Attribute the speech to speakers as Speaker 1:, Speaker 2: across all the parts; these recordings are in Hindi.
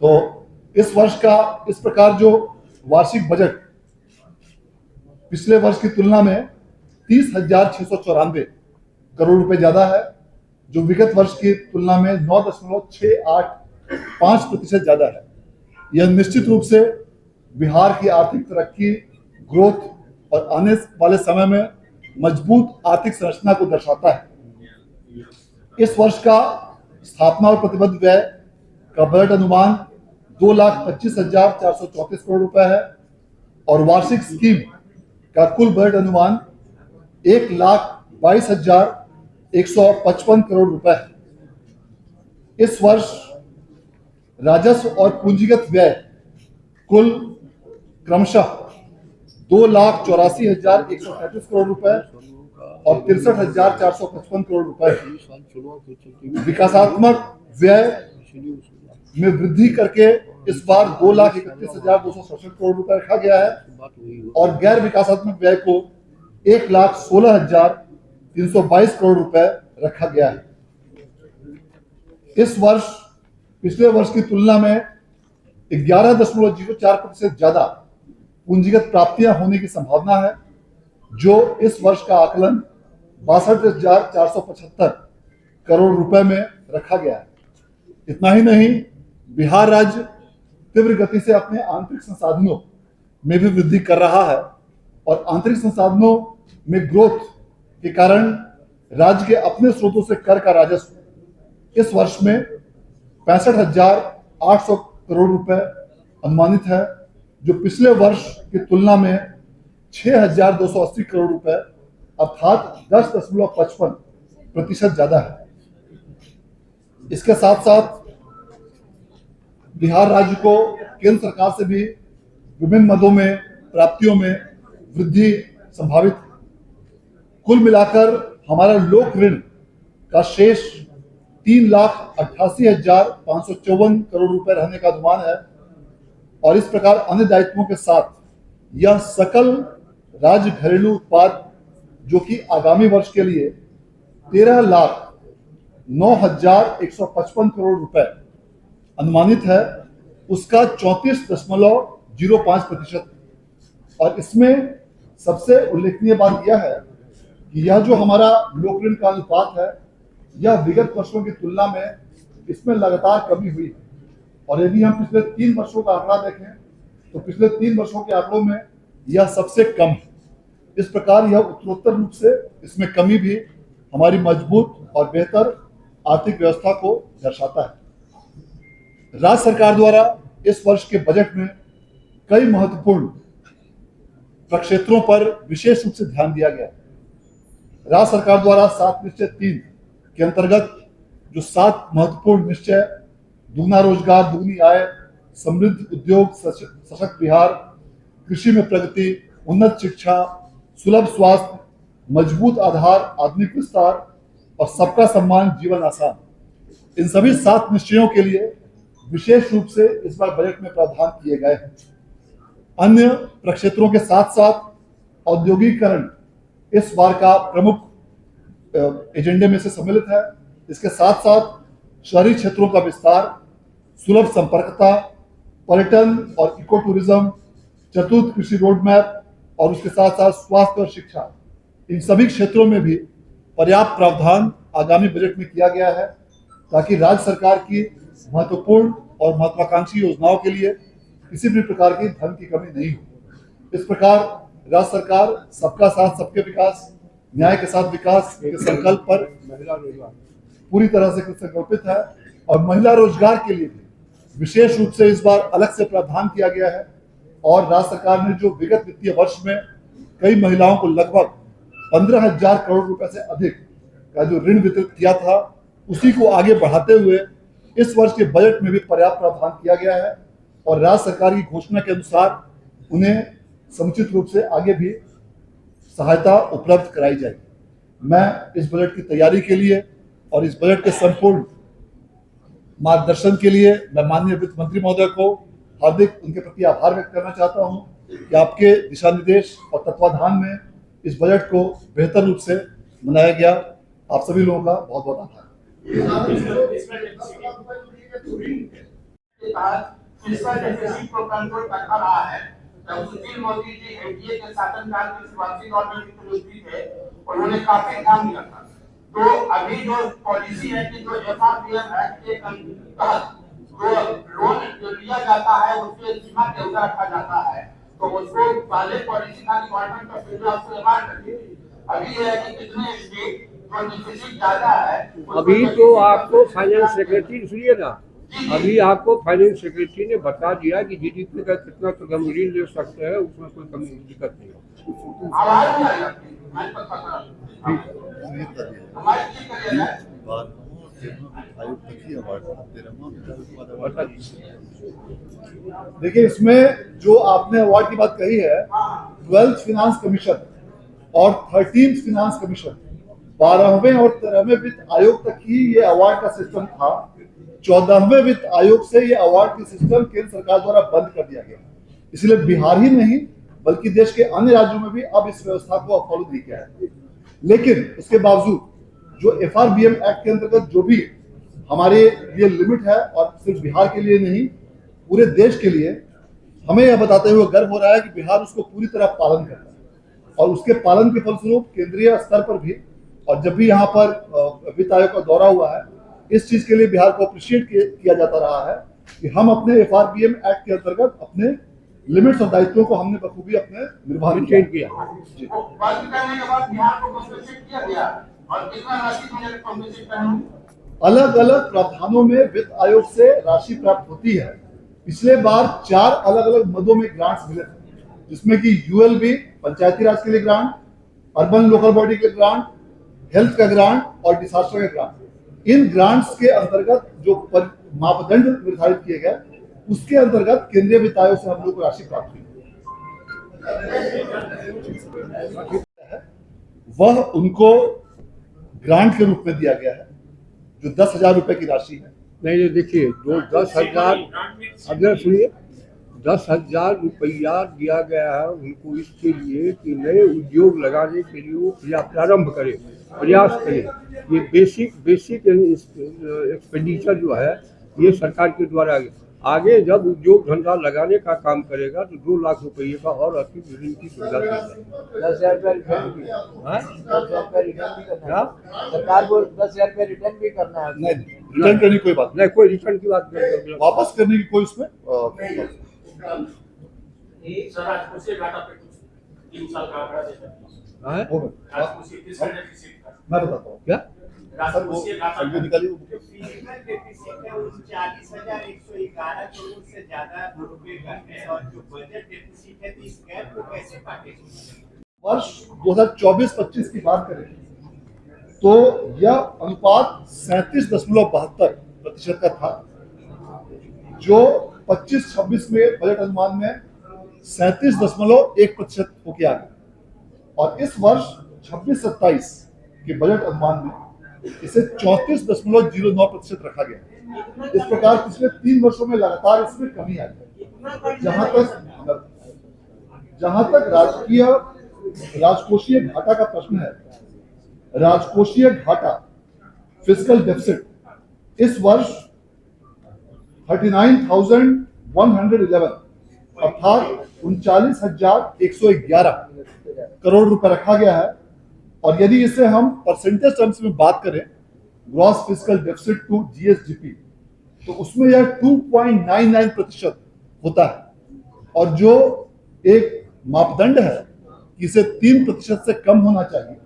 Speaker 1: तो इस वर्ष का इस प्रकार जो वार्षिक बजट पिछले वर्ष की तुलना में 30,694 करोड़ रुपए ज्यादा है, जो विगत वर्ष की तुलना में 9.685% ज्यादा है। यह निश्चित रूप से बिहार की आर्थिक तरक्की, ग्रोथ और आने वाले समय में मजबूत आर्थिक संरचना को दर्शाता है। इस वर्ष का स्थापना और प्रतिबद्ध व्यय का बजट अनुमान 2,25,434 करोड़ रुपए है और वार्षिक स्कीम का कुल बजट अनुमान 1,22,155 करोड़ रुपए है। इस वर्ष राजस्व और पूंजीगत व्यय कुल क्रमशः 2,84,133 करोड़ रुपए और 63,455 करोड़ रुपए। विकासात्मक व्यय में वृद्धि करके इस बार 2,31,267 करोड़ रुपए रखा गया है और गैर विकासात्मक व्यय को 1,16,322 करोड़ रुपए रखा गया है। इस वर्ष पिछले वर्ष की तुलना में 11.04% ज्यादा पूंजीगत प्राप्तियां होने की संभावना है, जो इस वर्ष का आकलन 62,475 करोड़ रुपए में रखा गया है। इतना ही नहीं, बिहार राज्य तीव्र गति से अपने आंतरिक संसाधनों में भी वृद्धि कर रहा है और आंतरिक संसाधनों में ग्रोथ के कारण राज्य के अपने स्रोतों से कर का राजस्व इस वर्ष में 65,800 करोड़ रुपए अनुमानित है, जो पिछले वर्ष की तुलना में 6,280 करोड़ रुपए अर्थात 10.55% ज्यादा है। इसके साथ साथ बिहार राज्य को केंद्र सरकार से भी विभिन्न मदों में प्राप्तियों में वृद्धि संभावित है। कुल मिलाकर हमारा लोक ऋण का शेष 3,88,554 करोड़ रुपए रहने का अनुमान है और इस प्रकार अन्य दायित्वों के साथ यह सकल राज्य घरेलू उत्पाद जो कि आगामी वर्ष के लिए 13,09,155 करोड़ रुपए अनुमानित है, उसका 34.05%। और इसमें सबसे उल्लेखनीय बात यह है कि यह जो हमारा लोक ऋण का अनुपात है, यह विगत वर्षों की तुलना में इसमें लगातार कमी हुई है और यदि हम पिछले 3 वर्षों का आंकड़ा देखें तो पिछले 3 वर्षों के आंकड़ों में यह सबसे कम है। इस प्रकार यह उत्तरोत्तर रूप से इसमें कमी भी हमारी मजबूत और बेहतर आर्थिक व्यवस्था को दर्शाता है। राज्य सरकार द्वारा इस वर्ष के बजट में कई महत्वपूर्ण प्रक्षेत्रों पर विशेष रूप से ध्यान दिया गया है। राज्य सरकार द्वारा 7 निश्चय 3 के अंतर्गत जो 7 महत्वपूर्ण निश्चय दुगना रोजगार, दुगनी आय, समृद्ध उद्योग, सशक्त बिहार, कृषि में प्रगति, उन्नत शिक्षा, सुलभ स्वास्थ्य, मजबूत आधार, आधुनिक विस्तार और सबका सम्मान, जीवन आसान, इन सभी 7 निश्चयों के लिए विशेष रूप से इस बार बजट में प्रावधान किए गए हैं। अन्य प्रक्षेत्रों के साथ साथ औद्योगिकीकरण इस बार का प्रमुख एजेंडे में से सम्मिलित है। इसके साथ साथ शहरी क्षेत्रों का विस्तार, सुलभ संपर्कता, पर्यटन और इको टूरिज्म, चतुर्थ कृषि रोड मैप और उसके साथ साथ स्वास्थ्य और शिक्षा, इन सभी क्षेत्रों में भी पर्याप्त प्रावधान आगामी बजट में किया गया है ताकि राज्य सरकार की महत्वपूर्ण और महत्वाकांक्षी योजनाओं के लिए किसी भी प्रकार की धन की कमी नहीं हो। इस प्रकार राज्य सरकार सबका साथ सबके विकास, न्याय के साथ विकास के संकल्प पर पूरी तरह से संकल्पित है और महिला रोजगार के लिए भी विशेष रूप से इस बार अलग से प्रावधान किया गया है और राज्य सरकार ने जो विगत वित्तीय वर्ष में कई महिलाओं को लगभग 15,000 करोड़ रुपए से अधिक का जो ऋण वितरित किया था, उसी को आगे बढ़ाते हुए इस वर्ष के बजट में भी पर्याप्त प्रावधान किया गया है और राज्य सरकार की घोषणा के अनुसार उन्हें समुचित रूप से आगे भी सहायता उपलब्ध कराई जाएगी। मैं इस बजट की तैयारी के लिए और इस बजट के संपूर्ण मार्गदर्शन के लिए मैं माननीय वित्त मंत्री महोदय को हार्दिक उनके प्रति आभार व्यक्त करना चाहता हूं कि आपके दिशा निर्देश और तत्वाधान में इस बजट को बेहतर रूप से मनाया गया। आप सभी लोगों का बहुत बहुत आभार।
Speaker 2: फिस्कल डेफिसिट को कंट्रोल कर रहा है। जब सुशील मोदी जी एनडीए के शासनकाल में शुरुआती दौर में मुख्यमंत्री थे, उन्होंने काफी काम किया था। तो अभी जो पॉलिसी है कि जो एफआरबीएम एक्ट के तहत जो लोन जो लिया जाता है उसके सीमा के अंदर रखा जाता है, तो उसको पहले पॉलिसी का डिपार्टमेंट ऑफ इंडिया उसको एमार करती थी। अभी ये है कि कितने स्टेट जो डिफिसिट ज्यादा है,
Speaker 3: अभी तो आपको फाइनेंस सेक्रेटरी, सुनिए ना, अभी आपको फाइनेंस सेक्रेटरी ने बता दिया कि जीडीपी का कितना तक हम ऋण ले सकते हैं, उसमें कोई कमी दिक्कत नहीं है।
Speaker 2: आवाज नहीं आ रही आपकी, माइक पर पकड़ा। हमारी चीज करिए ना।
Speaker 1: देखिए, इसमें जो आपने अवार्ड की बात कही है, 12th फिनांस कमीशन और 13th फिनांस कमीशन, 12वें और 13वें वित्त आयोग तक ही ये अवार्ड का सिस्टम था। 14वें वित्त आयोग से ये अवार्ड की सिस्टम केंद्र सरकार द्वारा बंद कर दिया गया। इसलिए बिहार ही नहीं बल्कि देश के अन्य राज्यों में भी अब इस व्यवस्था को फॉलो नहीं किया है। लेकिन उसके बावजूद जो एफआरबीएम एक्ट के अंतर्गत जो भी हमारे लिए लिमिट है, और सिर्फ बिहार के लिए नहीं पूरे देश के लिए, हमें यह बताते हुए गर्व हो रहा है कि बिहार उसको पूरी तरह पालन करता है। और उसके पालन के फलस्वरूप केंद्रीय स्तर पर भी, और जब भी यहाँ पर वित्त आयोग का दौरा हुआ है, इस चीज के लिए बिहार को अप्रिशिएट किया जाता रहा है कि हम अपने एफआरबीएम एक्ट के अंतर्गत अपने लिमिट्स और दायित्वों को हमने बखूबी अपने निर्वहन किया। अलग अलग प्रावधानों में वित्त आयोग से राशि प्राप्त होती है। पिछले बार 4 अलग अलग मदों में ग्रांट्स मिले थे, जिसमें कि यूएलबी पंचायती राज के लिए ग्रांट, अर्बन लोकल बॉडी के ग्रांट, हेल्थ का ग्रांट और डिसास्टर का ग्रांट। इन ग्रांट्स के अंतर्गत जो मापदंड निर्धारित किए गए, उसके अंतर्गत केंद्रीय वित्त आयोग से हम लोग को राशि प्राप्त हुई। वह उनको ग्रांट के रूप में दिया गया है, जो 10,000 रुपए की राशि है।
Speaker 3: नहीं, देखिए, जो 10,000, अगर सुनिए, 10,000 रुपया दिया गया है उनको इसके लिए कि नए उद्योग लगाने के लिए वो प्रारंभ करें, प्रयास करें। ये बेसिक एक्सपेंडिचर जो है ये सरकार के द्वारा आगे जब उद्योग धंधा लगाने का काम करेगा तो 2 लाख रुपये का और अतिरिक्त ऋण की सुविधा दी जाएगी।
Speaker 4: 10,000 रुपये रिटर्न भी करना है सरकार को, 10,000 रुपये रिटर्न भी करना है।
Speaker 1: नहीं, रिटर्न करने की कोई बात
Speaker 3: नहीं, कोई रिटर्न की बात नहीं,
Speaker 1: वापस करने की कोई उसमें मैं बताता हूँ
Speaker 3: क्या
Speaker 1: सर, वो निकालिए।
Speaker 4: 40,111 करोड़ से ज्यादा रुपए का है, और जो बजट डेफिसिट है, तो इस गैप को कैसे काटेंगे?
Speaker 1: वर्ष 2024-25 की बात करें तो यह अनुपात 37.72% का था, जो 25-26 में बजट अनुमान में 37.1% होकर आ गया। और इस वर्ष 26-27 के बजट अनुमान में इसे 34.09% रखा गया। इस प्रकार पिछले 3 वर्षों में लगातार इसमें कमी आई है। जहां तक राजकोषीय घाटा का प्रश्न है, राजकोषीय घाटा फिस्कल डेफिसिट इस वर्ष 39,111 अर्थात 39,111 करोड़ रुपए रखा गया है। और यदि इसे हम परसेंटेज टर्म्स में बात करें, gross fiscal deficit to GSDP, तो उसमें यह 2.99% होता है। और जो एक मापदंड है कि इसे 3% से कम होना चाहिए।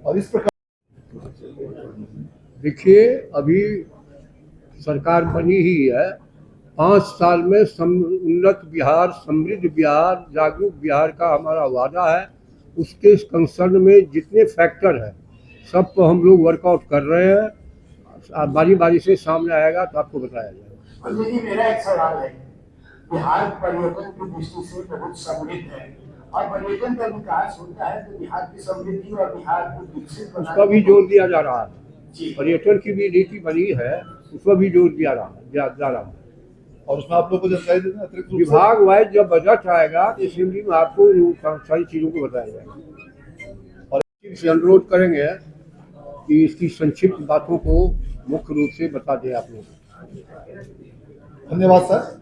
Speaker 1: और इस प्रकार
Speaker 3: देखिए, अभी सरकार बनी ही है, 5 साल में उन्नत बिहार, समृद्ध बिहार, जागरूक बिहार का हमारा वादा है। उसके कंसर्न में जितने फैक्टर हैं सब को हम लोग वर्कआउट कर रहे हैं। बारी बारी से सामने आएगा तो आपको बताया जाएगा।
Speaker 2: मेरा एक सवाल है, बिहार पर्यटन की दृष्टि से बहुत समृद्ध है, और पर्यटन का विकास होता है तो बिहार की समृद्धि और बिहार को विकसित
Speaker 3: उस पर भी जोर दिया जा रहा है। पर्यटन की भी नीति बनी है, उस पर भी जोर दिया जा रहा है।
Speaker 1: और उसमें आप लोग को जानकारी देना अतिरिक्त
Speaker 3: विभाग वाइज जब बजट आएगा तो असेंबली में आपको सारी चीजों को बताया जाएगा। और इसे अनुरोध करेंगे कि इसकी संक्षिप्त बातों को मुख्य रूप से बता दें आप लोग।
Speaker 1: धन्यवाद सर।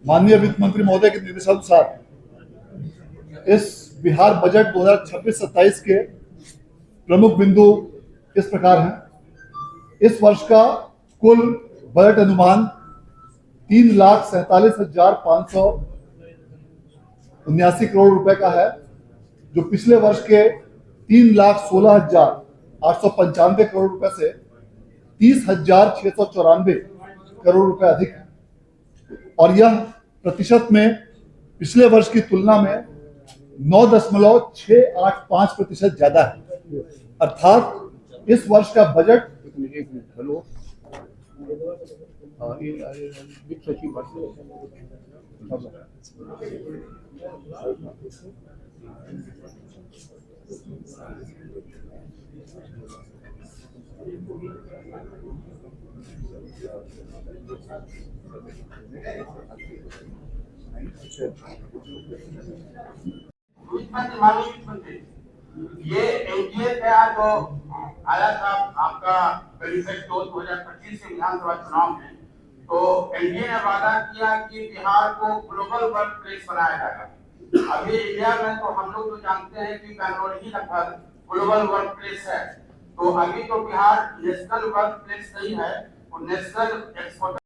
Speaker 1: माननीय वित्त मंत्री महोदय के निर्देशानुसार इस बिहार बजट 2026-27 के प्रमुख बिंदु इस प्रकार हैं। इस वर्ष का कुल बजट अनुमान 3,47,579 करोड़ रुपए का है, जो पिछले वर्ष के 3,16,895 करोड़ रुपए से 30,694 करोड़ रुपए अधिक है। और यह प्रतिशत में पिछले वर्ष की तुलना में 9.685% ज्यादा है। अर्थात इस वर्ष का बजट
Speaker 3: एक मिनट हेलो। हाँ, ये वित्त सचिव बात करो।
Speaker 2: ये एनडीए का जो आया था आपका मैनिफेस्टो 2025 के विधानसभा चुनाव में, तो एनडीए ने वादा किया कि बिहार को ग्लोबल वर्क प्लेस बनाया जाएगा। अभी इंडिया में तो हम लोग तो जानते हैं कि बैंगलोर ही लगभग ग्लोबल वर्क प्लेस है, तो अभी तो बिहार नेशनल वर्क प्लेस नहीं है, वो नेशनल एक्सपोर्टर।